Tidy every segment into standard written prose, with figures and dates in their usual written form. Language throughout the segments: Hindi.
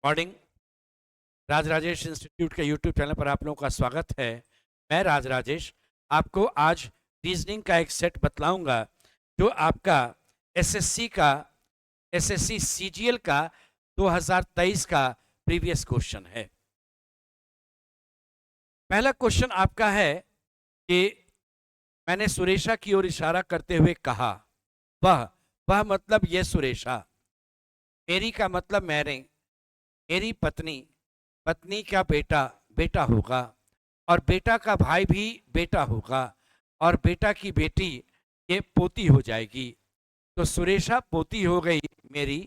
मॉर्निंग। राज राजेश इंस्टीट्यूट के यूट्यूब चैनल पर आप लोगों का स्वागत है। मैं राज राजेश आपको आज रीजनिंग का एक सेट बतलाऊंगा जो आपका एसएससी का एसएससी सीजीएल का 2023 का प्रीवियस क्वेश्चन है। पहला क्वेश्चन आपका है कि मैंने सुरेशा की ओर इशारा करते हुए कहा वह मतलब ये सुरेशा, मेरी का मतलब मैंने, मेरी पत्नी, पत्नी का बेटा बेटा होगा और बेटा का भाई भी बेटा होगा और बेटा की बेटी ये पोती हो जाएगी। तो सुरेशा पोती हो गई मेरी।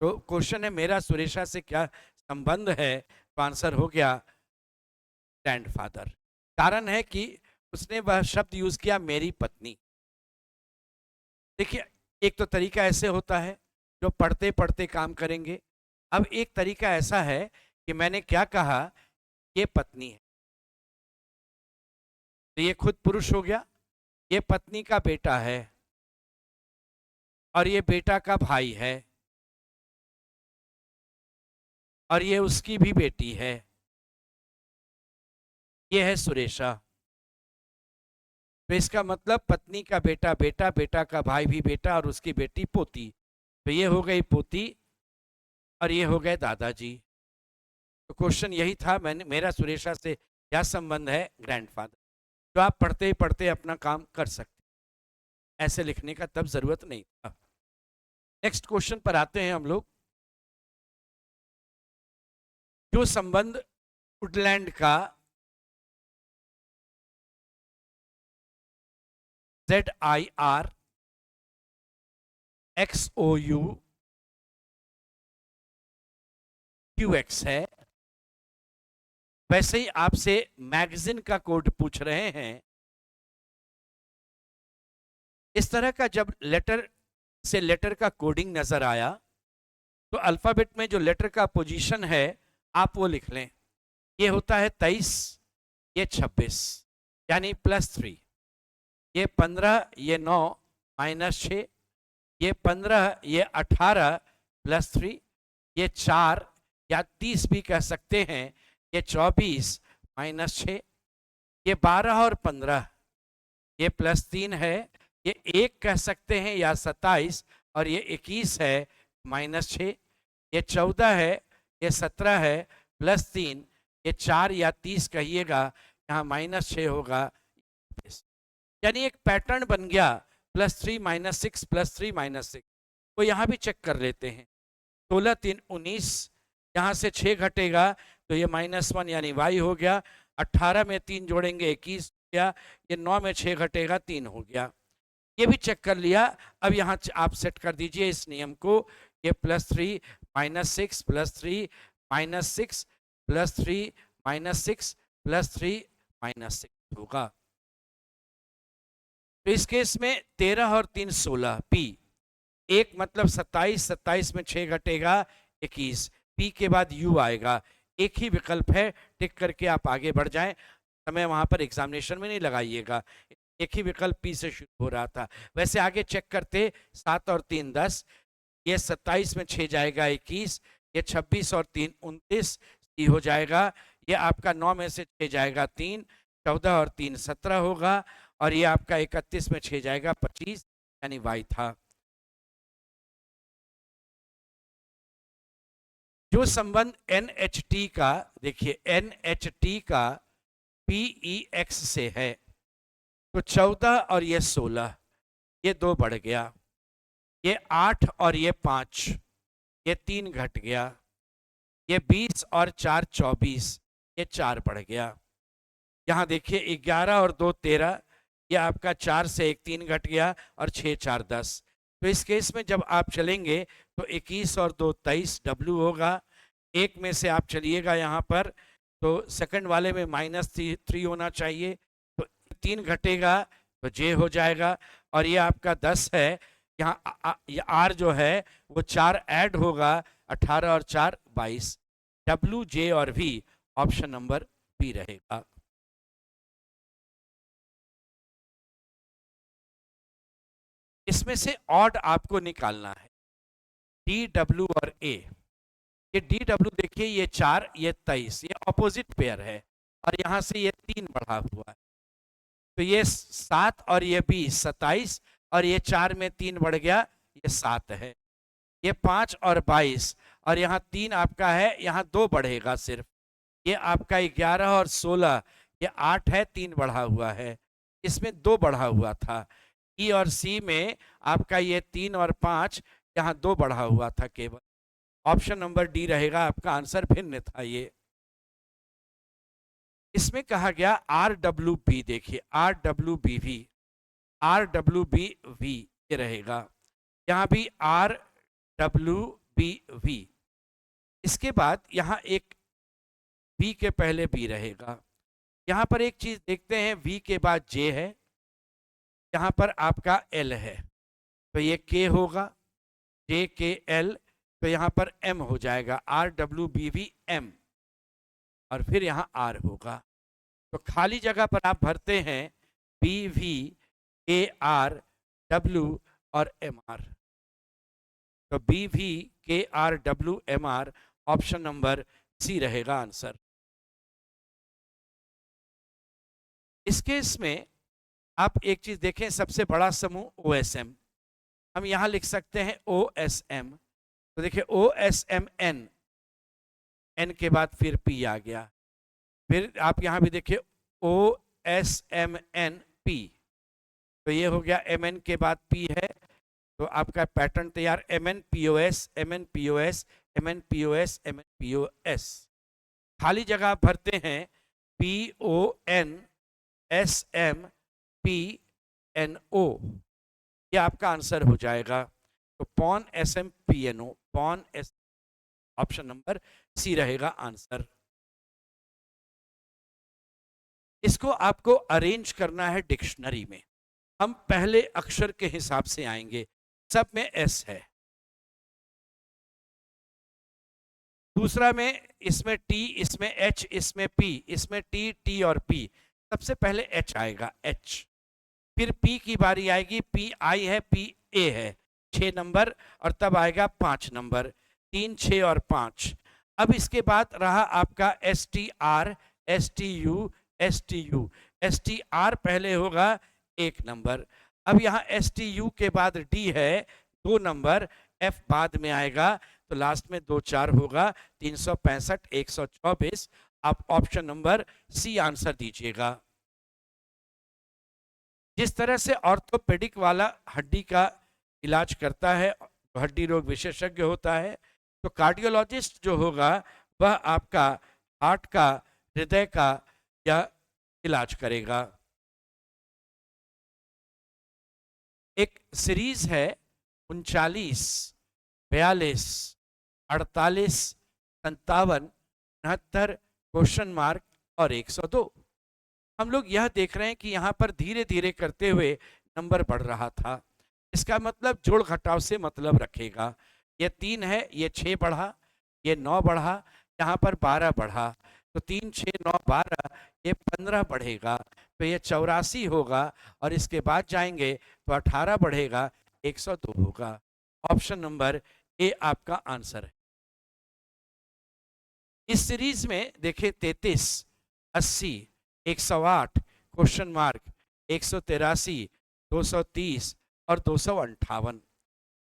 तो क्वेश्चन है मेरा सुरेशा से क्या संबंध है? तो आंसर हो गया ग्रैंडफादर। कारण है कि उसने वह शब्द यूज किया मेरी पत्नी। देखिए, एक तो तरीका ऐसे होता है जो पढ़ते पढ़ते काम करेंगे। अब एक तरीका ऐसा है कि मैंने क्या कहा, ये पत्नी है, तो ये खुद पुरुष हो गया, ये पत्नी का बेटा है और ये बेटा का भाई है और ये उसकी भी बेटी है, ये है सुरेशा। तो इसका मतलब पत्नी का बेटा बेटा, बेटा का भाई भी बेटा और उसकी बेटी पोती। तो ये हो गई पोती और ये हो गए दादाजी। तो क्वेश्चन यही था, मैंने मेरा सुरेशा से क्या संबंध है? ग्रैंडफादर। तो आप पढ़ते पढ़ते अपना काम कर सकते, ऐसे लिखने का तब जरूरत नहीं था। नेक्स्ट क्वेश्चन पर आते हैं हम लोग। जो संबंध वुडलैंड का ZIRXOUQX है, वैसे ही आपसे मैगजीन का कोड पूछ रहे हैं। इस तरह का जब लेटर से लेटर का कोडिंग नजर आया तो अल्फाबेट में जो लेटर का पोजीशन है आप वो लिख लें। ये होता है 23, ये 26 यानी +3, ये 15, ये 9 -6, ये 15, ये 18 +3, ये 4 या 30 भी कह सकते हैं, ये 24 -6, ये 12 और 15, ये +3 है, ये 1 कह सकते हैं या 27 और ये 21 है -6, ये 14 है, ये 17 है +3, ये 4 या 30 कहिएगा, यहाँ -6 होगा। यानी एक पैटर्न बन गया, +3 -6 +3 -6। तो यहाँ भी चेक कर लेते हैं। 16 3 19, यहाँ से 6 घटेगा तो ये -1 यानी y हो गया। 18 में 3 जोड़ेंगे 21 हो गया। ये 9 में 6 घटेगा 3 हो गया। ये भी चेक कर लिया। अब यहाँ आप सेट कर दीजिए इस नियम को, ये +3 -6 +3 -6 +3 -6 +3 -6 होगा। तो इस केस में 13 और 3 16 पी, एक मतलब 27, 27 में 6 घटेगा 21, पी के बाद यू आएगा। एक ही विकल्प है, टिक करके आप आगे बढ़ जाएं। समय वहां पर एग्जामिनेशन में नहीं लगाइएगा, एक ही विकल्प पी से शुरू हो रहा था। वैसे आगे चेक करते, 7 और 3 10, ये 27 में 6 जाएगा 21, ये 26 और 3 29 सी हो जाएगा। ये आपका 9 में से 6 जाएगा 3, 14 और 3 17 होगा और ये आपका 31 में 6 जाएगा 25 यानी वाई था। जो संबंध NHT का, देखिए NHT का PEX से है, तो 14 और ये 16, ये 2 बढ़ गया, ये 8 और ये 5, ये 3 घट गया, ये 20 और 4 24, ये 4 बढ़ गया। यहाँ देखिए 11 और 2 13, ये आपका 4 से 1 3 घट गया और 6 4 10। तो इस केस में जब आप चलेंगे तो 21 और 2 23 W होगा। एक में से आप चलिएगा यहाँ पर, तो सेकंड वाले में -3 होना चाहिए, तो 3 घटेगा तो J हो जाएगा और ये आपका 10 है। यहाँ R जो है वो 4 ऐड होगा, 18 और 4 22, W J और V ऑप्शन नंबर बी रहेगा। इसमें से ऑड आपको निकालना है, D W और A। ये DW देखिए, ये 4, ये 23, ये ऑपोजिट पेयर है, और यहाँ से ये 3 बढ़ा हुआ है, तो ये 7 और ये 20, 27, और ये 4 में 3 बढ़ गया, ये 7 है। ये 5 और 22, और यहाँ 3 आपका है, यहाँ 2 बढ़ेगा सिर्फ, ये आपका 11 और 16, ये 8 है, 3 बढ़ा हुआ है, इसमें 2 बढ़ा हुआ था। ई और सी में आपका ये 3 और 5, यहाँ 2 बढ़ा हुआ था केवल। ऑप्शन नंबर डी रहेगा आपका आंसर, भिन्न था ये। इसमें कहा गया RWB, देखिए RWBV, RWBV ये रहेगा, यहाँ भी RWBV। इसके बाद यहाँ एक V के पहले B रहेगा। यहाँ पर एक चीज देखते हैं, V के बाद J है, यहाँ पर आपका L है, तो ये K होगा, JKL, तो यहाँ पर M हो जाएगा, RWBV M, और फिर यहाँ R होगा। तो खाली जगह पर आप भरते हैं BV KR W और MR, तो BV KR W MR, option number C रहेगा आंसर। इस केस में आप एक चीज देखें, सबसे बड़ा समूह OSM, हम यहां लिख सकते हैं OSM, तो देखिए OSMN, N के बाद फिर P आ गया, फिर आप यहां भी देखिए OSMNP, तो ये हो गया, MN के बाद P है, तो आपका पैटर्न तैयार, MNPOS MNPOS MNPOS MNPOS। खाली जगह आप भरते हैं PONSMPNO, ये आपका आंसर हो जाएगा, तो पॉन SMPNO, पॉन एस, ऑप्शन नंबर सी रहेगा आंसर। इसको आपको अरेंज करना है डिक्शनरी में, हम पहले अक्षर के हिसाब से आएंगे, सब में S है, दूसरा में इसमें T, इसमें H, इसमें P, इसमें T, T और P, सबसे पहले H आएगा, H, फिर P की बारी आएगी, PI है, PA है, 6 नंबर, और तब आएगा 5 नंबर, 3, 6 और 5। अब इसके बाद रहा आपका STR, STU, STU, STR पहले होगा 1 नंबर, अब यहाँ STU के बाद D है 2 नंबर, F बाद में आएगा, तो लास्ट में 2 4 होगा, 365 124, आप ऑप्शन नंबर सी आंसर दीजिएगा। जिस तरह से ऑर्थोपेडिक वाला हड्डी का इलाज करता है, हड्डी रोग विशेषज्ञ होता है, तो कार्डियोलॉजिस्ट जो होगा वह आपका हार्ट का, हृदय का या इलाज करेगा। एक सीरीज है 39, 42, 48, 57, 69, क्वेश्चन मार्क और 102। हम लोग यह देख रहे हैं कि यहाँ पर धीरे धीरे करते हुए नंबर बढ़ रहा था, इसका मतलब जोड़ घटाव से मतलब रखेगा, ये 3 है, ये 6 बढ़ा, ये 9 बढ़ा, यहाँ पर 12 बढ़ा, तो 3, 6, 9, 12, ये 15 बढ़ेगा, तो ये 84 होगा, और इसके बाद जाएंगे तो 18 बढ़ेगा, 102 होगा, ऑप्शन नंबर ए आपका आंसर है। इस सीरीज में देखिए 33, 80, 108, क्वेश्चन मार्क, 183, 230 और 258।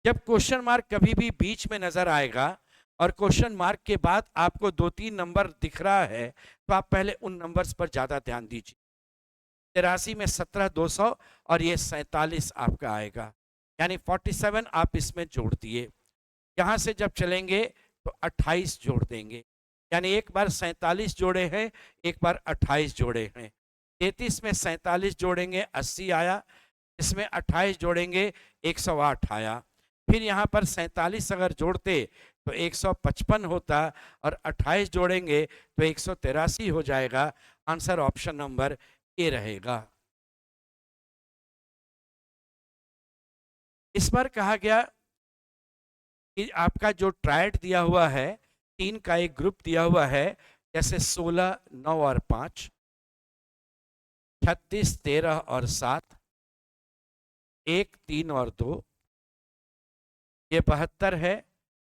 जब क्वेश्चन मार्क कभी भी बीच में नजर आएगा और क्वेश्चन मार्क के बाद आपको 2-3 नंबर दिख रहा है, तो आप पहले उन नंबर्स पर ज्यादा ध्यान दीजिए। 83 में 17, 200, और ये 47 आपका आएगा, यानी 47 आप इसमें जोड़ दिए। यहां से जब चलेंगे तो 28 जोड़ देंगे, यानी एक बार 47 जोड़े हैं, एक बार 28 जोड़े हैं। 33 में 47 जोड़ेंगे 80 आया, इसमें 28 जोड़ेंगे 108 आया, फिर यहाँ पर 47 अगर जोड़ते तो 155 होता, और 28 जोड़ेंगे तो 183 हो जाएगा, आंसर ऑप्शन नंबर ए रहेगा। इस बार कहा गया कि आपका जो ट्रायड दिया हुआ है, 3 का एक ग्रुप दिया हुआ है, जैसे 16, 9 और 5, 36, 13 और 7, 1, 3 और 2, ये 72 है,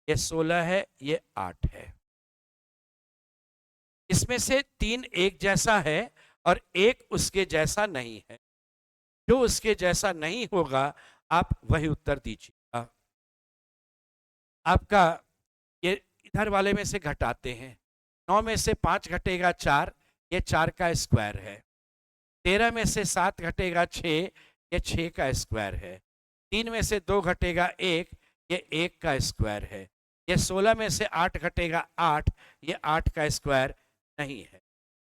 ये 16 है, ये 8 है। इसमें से 3 एक जैसा है और एक उसके जैसा नहीं है। जो उसके जैसा नहीं होगा आप वही उत्तर दीजिएगा। आपका ये इधर वाले में से घटाते हैं। 9 में से 5 घटेगा 4, ये 4 का स्क्वायर है। 13 में से 7 घटेगा 6, ये 6 का स्क्वायर है। 3 में से 2 घटेगा 1, ये 1 का स्क्वायर है। ये 16 में से 8 घटेगा 8, ये 8 का स्क्वायर नहीं है।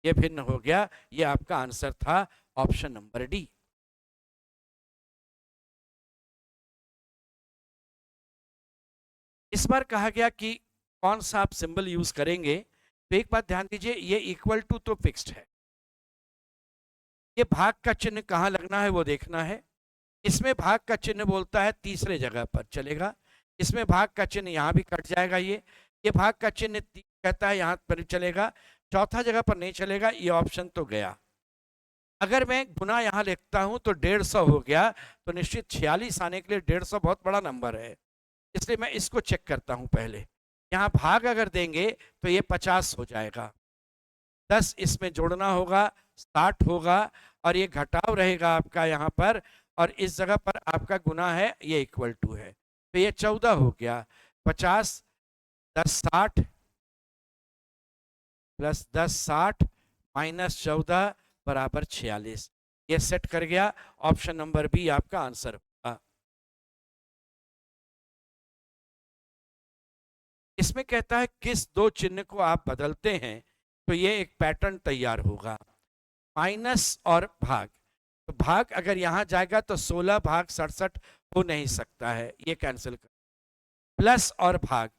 ये भिन्न हो गया। ये आपका आंसर था ऑप्शन नंबर डी। इस बार कहा गया कि कौन सा आप सिंबल यूज करेंगे। तो एक बात ध्यान दीजिए, ये इक्वल टू तो फिक्स्ड है। ये भाग का चिन्ह कहाँ लगना है वो देखना है। इसमें भाग का चिन्ह बोलता है तीसरे जगह पर चलेगा। इसमें भाग का चिन्ह यहाँ भी कट जाएगा। ये भाग का चिन्ह कहता है यहाँ पर चलेगा, चौथा जगह पर नहीं चलेगा। ये ऑप्शन तो गया। अगर मैं गुना यहाँ लिखता हूँ तो 150 हो गया, तो निश्चित 46 आने के लिए 150 बहुत बड़ा नंबर है, इसलिए मैं इसको चेक करता हूँ पहले। यहाँ भाग अगर देंगे तो ये 50 हो जाएगा, 10 इसमें जोड़ना होगा, 60 होगा, और ये घटाव रहेगा आपका यहाँ पर, और इस जगह पर आपका गुना है, ये इक्वल टू है, तो ये 14 हो गया। 50 10 60 प्लस 10 60 माइनस 14 बराबर 46। ये सेट कर गया। ऑप्शन नंबर बी आपका आंसर होगा। इसमें कहता है किस दो चिन्ह को आप बदलते हैं तो ये एक पैटर्न तैयार होगा। माइनस और भाग, तो भाग अगर यहां जाएगा तो 16 भाग 67 हो नहीं सकता है, ये कैंसिल कर। प्लस और भाग,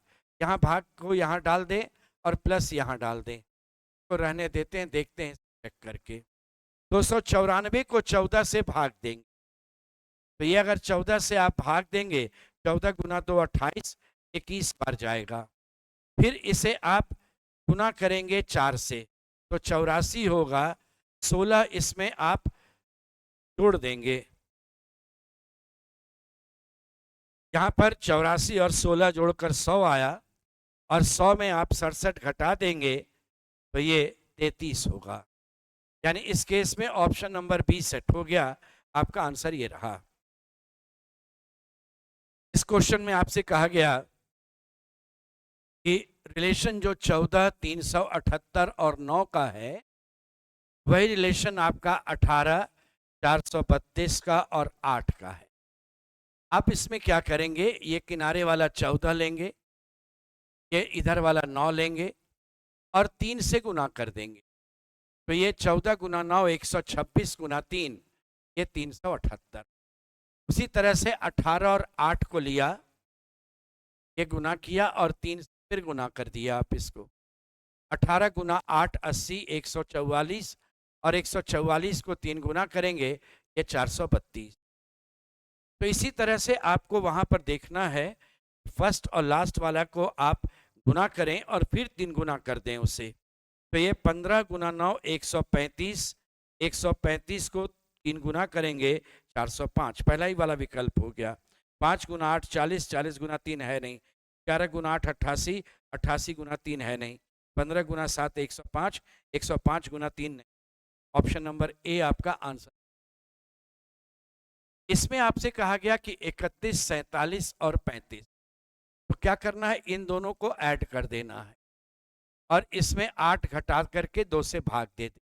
यहाँ भाग को यहाँ डाल दें और प्लस यहाँ डाल दें, तो रहने देते हैं, देखते हैं चेक करके। 294 को 14 से भाग देंगे, तो ये अगर 14 से आप भाग देंगे, 14 गुना 2 28, 21 बार जाएगा। फिर इसे आप गुना करेंगे 4 से, तो 84 होगा। 16 इसमें आप जोड़ देंगे, यहाँ पर 84 और 16 जोड़कर 100 आया, और 100 में आप 67 घटा देंगे तो ये 33 होगा। यानी इस केस में ऑप्शन नंबर बी सेट हो गया। आपका आंसर ये रहा। इस क्वेश्चन में आपसे कहा गया कि रिलेशन जो 14 378 और 9 का है, वही रिलेशन आपका 18 432 का और 8 का है। आप इसमें क्या करेंगे, ये किनारे वाला 14 लेंगे, ये इधर वाला 9 लेंगे और 3 से गुना कर देंगे, तो ये 14 गुना 9 126 गुना 3, ये 378। उसी तरह से 18 और 8 को लिया, ये गुना किया और 3 से फिर गुना कर दिया आप इसको। 18 गुना 8 80 144, और 144 को 3 गुना करेंगे, ये 432। तो इसी तरह से आपको वहां पर देखना है, फर्स्ट और लास्ट वाला को आप गुना करें और फिर 3 गुना कर दें उसे। तो ये 15 गुना 9 135, 135 को 3 गुना करेंगे 405, पहला ही वाला विकल्प हो गया। 5 गुना 8 40, 40 गुना 3 है नहीं। 11 गुना 8 88, 88 गुना 3 है नहीं। 15 गुना 7 105, 105 गुना 3 नहीं। ऑप्शन नंबर ए आपका आंसर। इसमें आपसे कहा गया कि 31 47 और 35, तो क्या करना है, इन दोनों को ऐड कर देना है और इसमें 8 घटा करके 2 से भाग दे दे।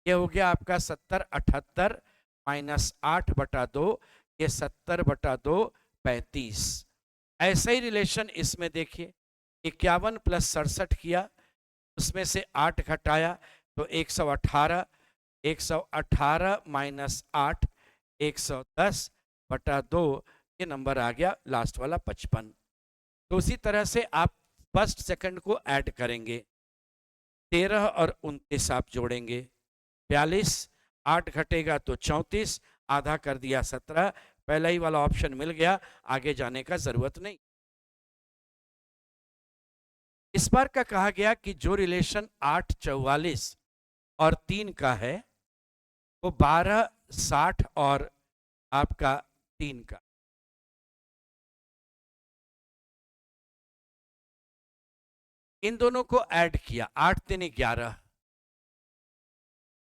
ये हो गया आपका 70 78 माइनस 8 बटा 2, ये 70 बटा 2 35। ऐसा ही रिलेशन इसमें देखिए, 51 प्लस 67 किया, उसमें से 8 घटाया तो 118, 118 माइनस 8 110 बटा 2, ये नंबर आ गया लास्ट वाला 55। तो उसी तरह से आप फर्स्ट सेकंड को ऐड करेंगे, 13 और 29 आप जोड़ेंगे, 42, 8 घटेगा तो 34, आधा कर दिया 17, पहला ही वाला ऑप्शन मिल गया, आगे जाने का जरूरत नहीं। इस बार का कहा गया कि जो रिलेशन 8 44 और 3 का है, वो 12 60 और आपका 3 का। इन दोनों को ऐड किया, 8 3 11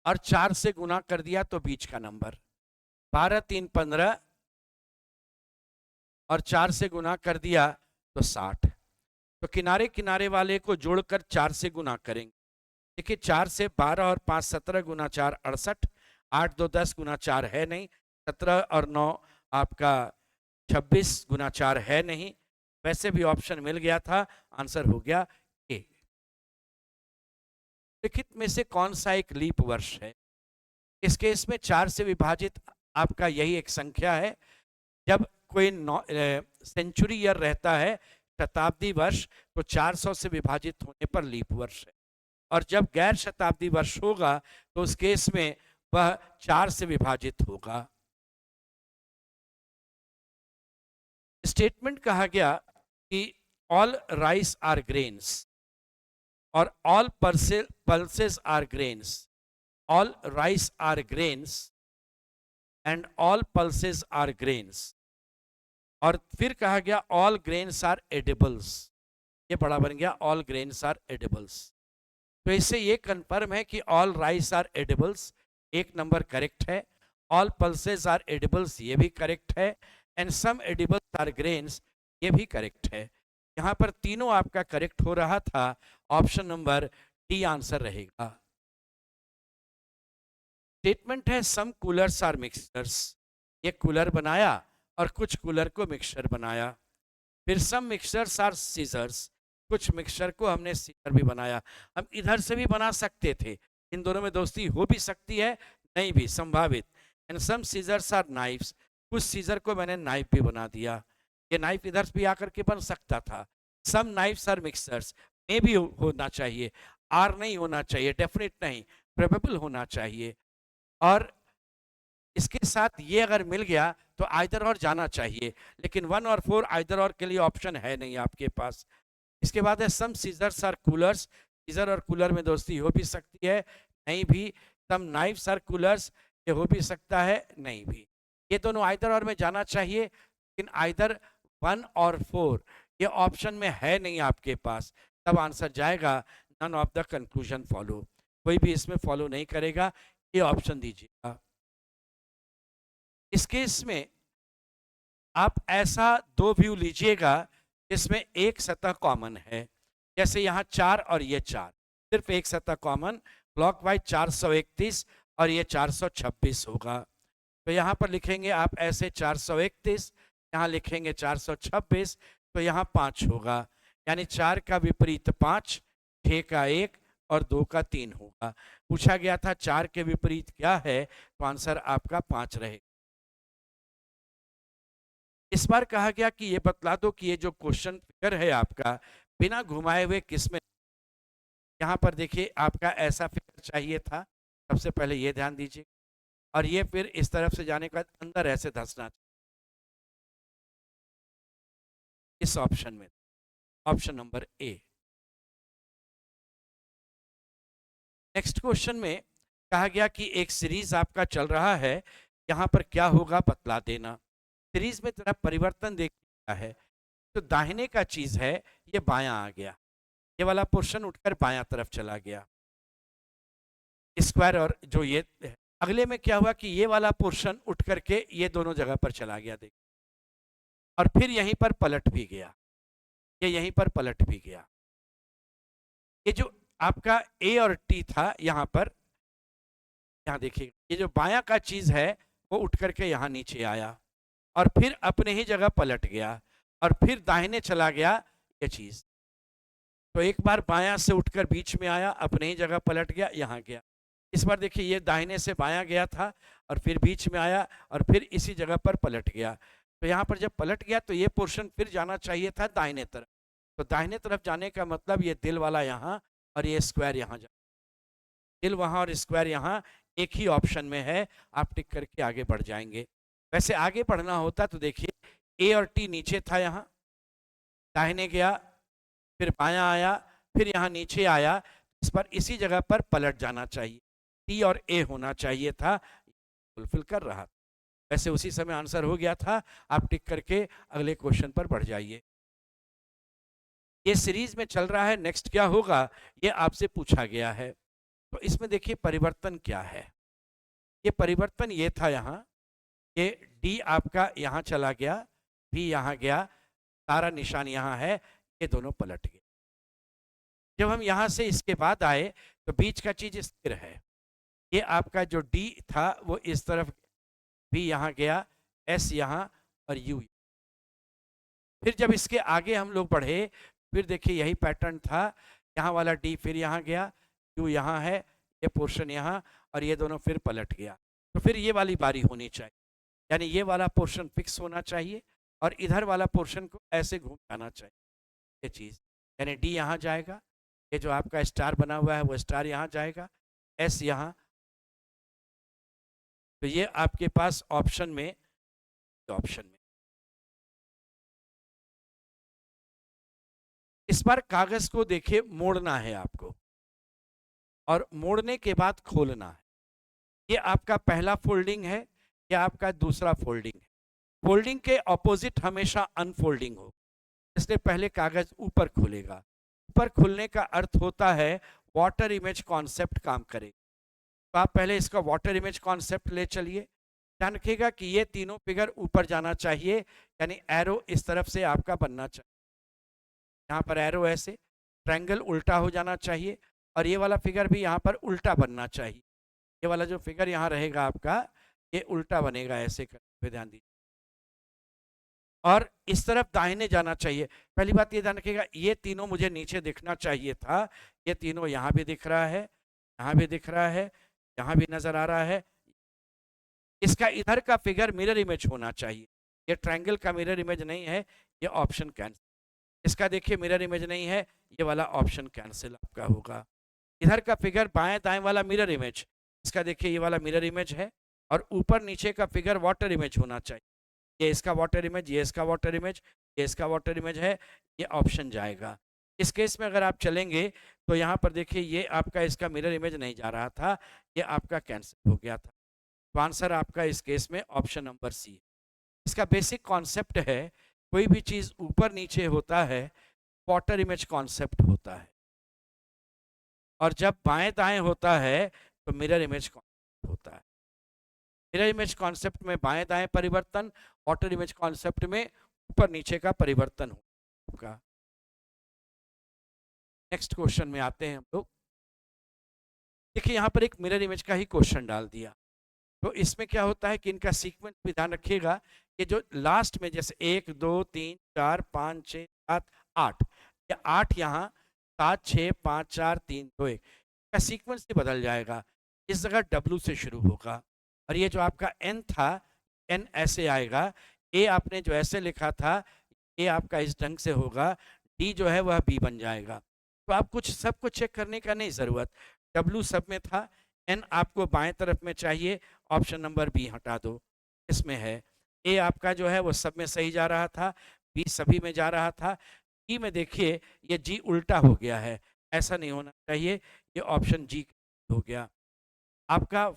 और 4 से गुना कर दिया तो बीच का नंबर 12 3 15 और 4 से गुना कर दिया तो 60। तो किनारे किनारे वाले को जोड़कर 4 से गुना करेंगे। देखिए 4 से 12 और 5 17 गुना 4 68, 8 2 10 गुना 4 है नहीं, 17 और 9 आपका 26 गुना 4 है नहीं। वैसे भी ऑप्शन मिल गया था, आंसर हो गया ए। लिखित में से कौन सा एक लीप वर्ष है? इस केस में 4 से विभाजित आपका यही एक संख्या है। जब कोई सेंचुरी ईयर रहता है, शताब्दी वर्ष, तो 400 से विभाजित होने पर लीप वर्ष है। और जब गैर शताब्दी वर्ष होगा तो उस केस में वह 4 से विभाजित होगा। स्टेटमेंट कहा गया कि ऑल राइस आर ग्रेन्स और all pulses are grains, all rice are grains and all pulses are grains. और फिर कहा गया ऑल ग्रेन्स आर एडिबल्स, ये बड़ा बन गया ऑल ग्रेन्स आर एडिबल्स। तो इससे ये कंफर्म है कि ऑल राइस आर एडिबल्स, एक नंबर करेक्ट है। ऑल पल्सेस आर एडिबल्स, ये भी करेक्ट है। And some edibles are grains, ये भी करेक्ट है। यहाँ पर तीनों आपका करेक्ट हो रहा था, ऑप्शन नंबर डी आंसर रहेगा। स्टेटमेंट है सम कूलर्स आर मिक्सचर्स, ये कूलर बनाया और कुछ कूलर को मिक्सचर बनाया। फिर सम मिक्सचर्स आर सीजर्स, कुछ मिक्सचर को हमने सीजर भी बनाया। हम इधर से भी बना सकते थे, इन दोनों में दोस्ती हो भी सकती है, नहीं भी, संभावित। And some scissors are knifes, कुछ सीजर को मैंने नाइफ भी बना दिया, ये नाइफ इधर भी आकर के बन सकता था। सम नाइफ्स आर मिक्सचर्स, में भी होना चाहिए, आर नहीं होना चाहिए, डेफिनेट नहीं, प्रोबेबल होना चाहिए। और इसके साथ ये अगर मिल गया तो आइदर और जाना चाहिए, लेकिन 1 और 4 आइदर और के लिए ऑप्शन है नहीं आपके पास। इसके बाद है सम सीजर्स आर कूलर्स, सीजर और कूलर में दोस्ती हो भी सकती है, नहीं भी। सम नाइफ्स आर कूलर्स, ये हो भी सकता है, नहीं भी। ये दोनों आइदर और में जाना चाहिए, लेकिन आइदर 1 और 4 ये ऑप्शन में है नहीं आपके पास, तब आंसर जाएगा none of the conclusion follow, कोई भी इसमें फॉलो नहीं करेगा, ये ऑप्शन दीजिएगा। इस केस में आप ऐसा 2 व्यू लीजिएगा जिसमें एक सतह कॉमन है, जैसे यहाँ 4 और ये 4, सिर्फ एक सतह कॉमन, क्लॉकवाइज 431 और ये 426 होगा। तो यहाँ पर लिखेंगे आप ऐसे 431, यहाँ लिखेंगे 426, तो यहाँ 5 होगा, यानी 4 का विपरीत 5, 6 का 1 और 2 का 3 होगा। पूछा गया था 4 के विपरीत क्या है, तो आंसर आपका 5 रहेगा। इस बार कहा गया कि ये बतला दो कि ये जो क्वेश्चन फिगर है आपका बिना घुमाए हुए किस में। यहाँ पर देखिए आपका ऐसा फिगर चाहिए था, सबसे पहले ये ध्यान दीजिए, और ये फिर इस तरफ से जाने के बाद अंदर ऐसे धंसना चाहिए। इस ऑप्शन में option number A. Next question में कहा गया कि एक सीरीज आपका चल रहा है, यहाँ पर क्या होगा बतला देना। सीरीज में तरफ परिवर्तन देखा है, तो दाहिने का चीज है ये बायां आ गया, ये वाला पोर्शन उठकर बायां तरफ चला गया स्क्वायर, और जो ये अगले में क्या हुआ कि ये वाला पोर्शन उठ करके ये दोनों जगह पर चला गया, देख, और फिर यहीं पर पलट भी गया, ये यहीं पर पलट भी गया। ये जो आपका ए और टी था यहाँ पर, यहाँ देखिए ये जो बायां का चीज है वो उठ करके यहाँ नीचे आया और फिर अपने ही जगह पलट गया और फिर दाहिने चला गया ये चीज। तो एक बार बायां से उठकर बीच में आया, अपने ही जगह पलट गया, यहाँ गया। इस बार देखिए ये दाहिने से बायां गया था और फिर बीच में आया और फिर इसी जगह पर पलट गया। तो यहाँ पर जब पलट गया तो ये पोर्शन फिर जाना चाहिए था दाहिने तरफ। तो दाहिने तरफ जाने का मतलब ये दिल वाला यहाँ और ये स्क्वायर यहाँ जा, दिल वहाँ और स्क्वायर यहाँ एक ही ऑप्शन में है, आप टिक करके आगे बढ़ जाएंगे। वैसे आगे बढ़ना होता तो देखिए ए और टी नीचे था, यहाँ दाहिने गया, फिर बायां आया, फिर यहाँ नीचे आया, इस पर इसी जगह पर पलट जाना चाहिए, टी और ए होना चाहिए था, फुलफिल कर रहा था। वैसे उसी समय आंसर हो गया था, आप टिक करके अगले क्वेश्चन पर बढ़ जाइए। ये सीरीज में चल रहा है, नेक्स्ट क्या होगा ये आपसे पूछा गया है। तो इसमें देखिए परिवर्तन क्या है। ये परिवर्तन ये था यहाँ, ये डी आपका यहाँ चला गया, बी यहाँ गया, तारा निशान यहाँ है, ये दोनों पलट गए। जब हम यहाँ से इसके बाद आए तो बीच का चीज स्थिर है। ये आपका जो डी था वो इस तरफ, बी यहाँ गया, एस यहाँ और यू। फिर जब इसके आगे हम लोग बढ़े, फिर देखिए यही पैटर्न था, यहाँ वाला डी फिर यहाँ गया, यू यहाँ है, ये पोर्शन यहाँ, और ये दोनों फिर पलट गया। तो फिर ये वाली बारी होनी चाहिए, यानी ये वाला पोर्शन फिक्स होना चाहिए और इधर वाला पोर्शन को ऐसे घूम जाना चाहिए, ये चीज़। यानी डी यहाँ जाएगा, ये जो आपका स्टार बना हुआ है वो स्टार यहाँ जाएगा, एस यहाँ। तो ये आपके पास ऑप्शन में, इस बार कागज को देखिए मोड़ना है आपको और मोड़ने के बाद खोलना है। ये आपका पहला फोल्डिंग है, ये आपका दूसरा फोल्डिंग है। फोल्डिंग के ऑपोजिट हमेशा अनफोल्डिंग हो, इसलिए पहले कागज ऊपर खुलेगा। ऊपर खुलने का अर्थ होता है वाटर इमेज कॉन्सेप्ट काम करे। तो आप पहले इसका वाटर इमेज कॉन्सेप्ट ले चलिए। ध्यान रखिएगा कि ये तीनों फिगर ऊपर जाना चाहिए, यानी एरो इस तरफ से आपका बनना चाहिए। यहाँ पर एरो ऐसे, ट्रायंगल उल्टा हो जाना चाहिए और ये वाला फिगर भी यहाँ पर उल्टा बनना चाहिए। ये वाला जो फिगर यहाँ रहेगा आपका, ये उल्टा बनेगा ऐसे करके, ध्यान दीजिए। और इस तरफ दाहिने जाना चाहिए। पहली बात ये ध्यान रखिएगा, ये तीनों मुझे नीचे दिखना चाहिए था, ये तीनों यहाँ भी दिख रहा है, यहाँ भी दिख रहा है, यहाँ भी नजर आ रहा है। इसका इधर का फिगर मिरर इमेज होना चाहिए, ये ट्रायंगल का मिरर इमेज नहीं है, ये ऑप्शन कैंसिल। इसका देखिए मिरर इमेज नहीं है, ये वाला ऑप्शन कैंसिल आपका होगा। इधर का फिगर बाएं दाएं वाला मिरर इमेज, इसका देखिए ये वाला मिरर इमेज है, और ऊपर नीचे का फिगर वाटर इमेज होना चाहिए। ये इसका वाटर इमेज, ये इसका वाटर इमेज, ये इसका वाटर इमेज है, ये ऑप्शन जाएगा। इस केस में अगर आप चलेंगे तो यहाँ पर देखिए ये आपका इसका मिरर इमेज नहीं जा रहा था, ये आपका कैंसिल हो गया था। तो आंसर आपका इस केस में ऑप्शन नंबर सी है। इसका बेसिक कॉन्सेप्ट है, कोई भी चीज ऊपर नीचे होता है वाटर इमेज कॉन्सेप्ट होता है, और जब बाएं दाएं होता है तो मिरर इमेज कॉन्सेप्ट होता है। मिरर इमेज कॉन्सेप्ट में बाएं दाएं परिवर्तन, वाटर इमेज कॉन्सेप्ट में ऊपर नीचे का परिवर्तन होगा। नेक्स्ट क्वेश्चन में आते हैं हम लोग। देखिए यहाँ पर एक मिरर इमेज का ही क्वेश्चन डाल दिया, तो इसमें क्या होता है कि इनका सीक्वेंस भी ध्यान रखिएगा कि जो लास्ट में जैसे 1 2 3 4 5 6 7 8, या 8 यहाँ, 7 6 5 4 3 2 1 का सीक्वेंस ही बदल जाएगा। इस जगह W से शुरू होगा, और ये जो आपका N था, N ऐसे आएगा, A आपने जो ऐसे लिखा था, A आपका इस ढंग से होगा, D जो है वह B बन जाएगा। तो आप कुछ सबको चेक करने का नहीं ज़रूरत, W सब में था, N आपको बाएं तरफ में चाहिए, ऑप्शन नंबर बी हटा दो, इसमें है। ए आपका जो है वो सब में सही जा रहा था, बी सभी में जा रहा था, ई में देखिए ये जी उल्टा हो गया है, ऐसा नहीं होना चाहिए, ये ऑप्शन जी हो गया आपका।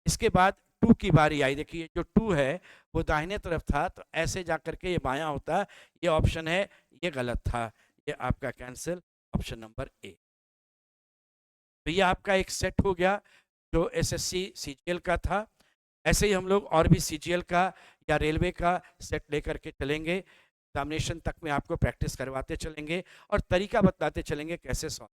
इसके बाद 2 की बारी आई, देखिए जो 2 है वो दाहिने तरफ था, तो ऐसे जा करके ये बायां होता, ये ऑप्शन है, ये गलत था, ये आपका कैंसिल, ऑप्शन नंबर ए। तो ये आपका एक सेट हो गया जो एसएससी सीजीएल का था। ऐसे ही हम लोग और भी सीजीएल का या रेलवे का सेट लेकर के चलेंगे, एग्जामिनेशन तक में आपको प्रैक्टिस करवाते चलेंगे और तरीका बताते चलेंगे कैसे सॉल्व